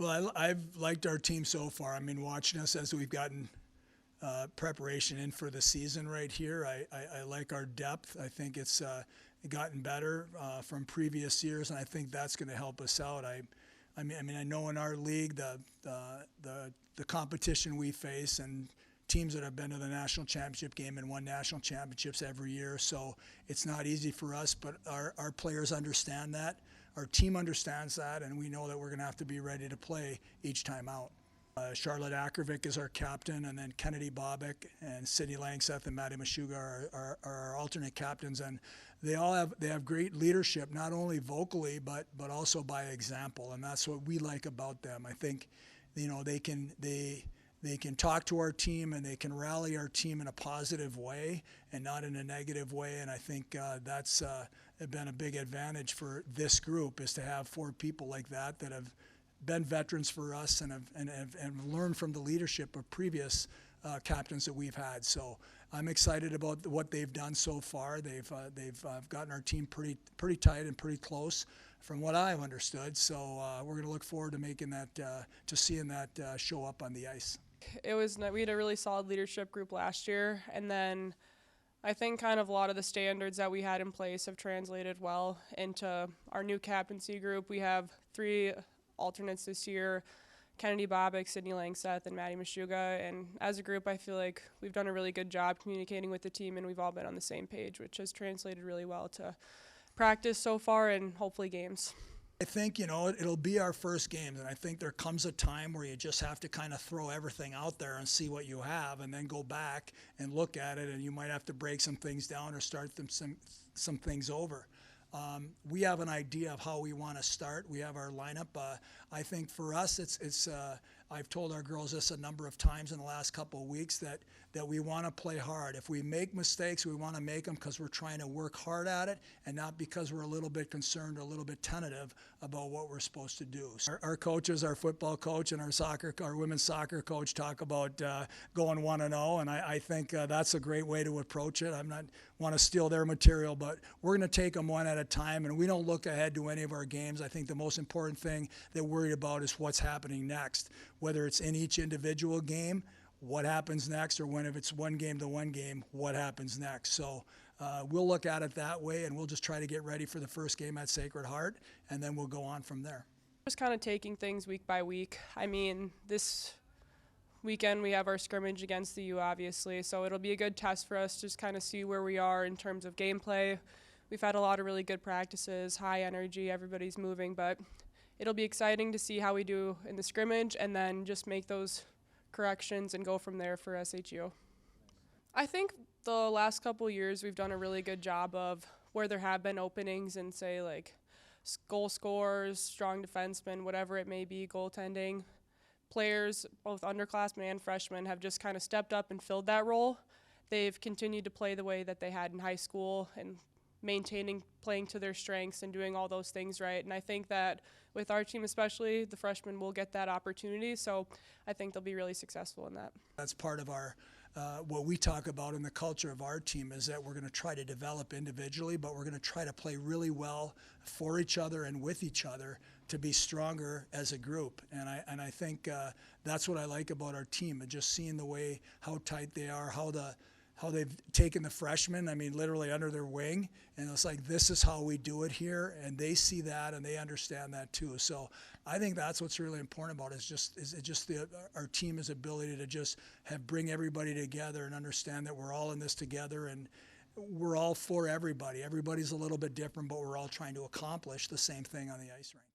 Well, I've liked our team so far. I mean, watching us as we've gotten preparation in for the season right here, I like our depth. I think it's gotten better from previous years, and I think that's going to help us out. I know in our league the competition we face and teams that have been to the national championship game and won national championships every year. So it's not easy for us, but our players understand that. Our team understands that, and we know that we're going to have to be ready to play each time out. Charlotte Akervik is our captain, and then Kennedy Bobick and Sydney Langseth and Maddie Mashuga are our alternate captains, and they have great leadership, not only vocally but also by example, and that's what we like about them. I think, they can talk to our team and they can rally our team in a positive way and not in a negative way, and I think that's been a big advantage for this group, is to have 4 people like that have been veterans for us and have learned from the leadership of previous captains that we've had. So I'm excited about what they've done so far. They've gotten our team pretty tight and pretty close, from what I've understood. So we're going to look forward to making that to seeing that show up on the ice. We had a really solid leadership group last year, and then I think kind of a lot of the standards that we had in place have translated well into our new captaincy group. We have 3 alternates this year: Kennedy Bobick, Sydney Langseth, and Maddie Mashuga. And as a group, I feel like we've done a really good job communicating with the team, and we've all been on the same page, which has translated really well to practice so far and hopefully games. I think, it'll be our first game, and I think there comes a time where you just have to kind of throw everything out there and see what you have, and then go back and look at it, and you might have to break some things down or start some things over. We have an idea of how we want to start. We have our lineup. I think for us, it's I've told our girls this a number of times in the last couple of weeks, that we want to play hard. If we make mistakes, we want to make them because we're trying to work hard at it, and not because we're a little bit concerned or a little bit tentative about what we're supposed to do. So our coaches, our football coach and our women's soccer coach, talk about going 1-0, and I think that's a great way to approach it. I'm not want to steal their material, but we're going to take them one at a time, and we don't look ahead to any of our games. I think the most important thing that we're worried about is what's happening next, whether it's in each individual game, what happens next, or if it's one game to one game, what happens next. So we'll look at it that way, and we'll just try to get ready for the first game at Sacred Heart, and then we'll go on from there. Just kind of taking things week by week. I mean, this weekend we have our scrimmage against the U, obviously, so it'll be a good test for us to just kind of see where we are in terms of gameplay. We've had a lot of really good practices, high energy, everybody's moving, but it'll be exciting to see how we do in the scrimmage and then just make those corrections and go from there for SHU. I think the last couple of years we've done a really good job of where there have been openings and say like goal scorers, strong defensemen, whatever it may be, goaltending. Players, both underclassmen and freshmen, have just kind of stepped up and filled that role. They've continued to play the way that they had in high school and playing to their strengths and doing all those things right. And I think that with our team especially, the freshmen will get that opportunity. So I think they'll be really successful in that. That's part of our what we talk about in the culture of our team, is that we're going to try to develop individually, but we're going to try to play really well for each other and with each other to be stronger as a group. And I think that's what I like about our team, and just seeing the way how tight they are, how they've taken the freshmen, I mean, literally under their wing, and it's like, this is how we do it here, and they see that and they understand that too. So I think that's what's really important about it, is our team's ability to just bring everybody together and understand that we're all in this together, and we're all for everybody. Everybody's a little bit different, but we're all trying to accomplish the same thing on the ice rink.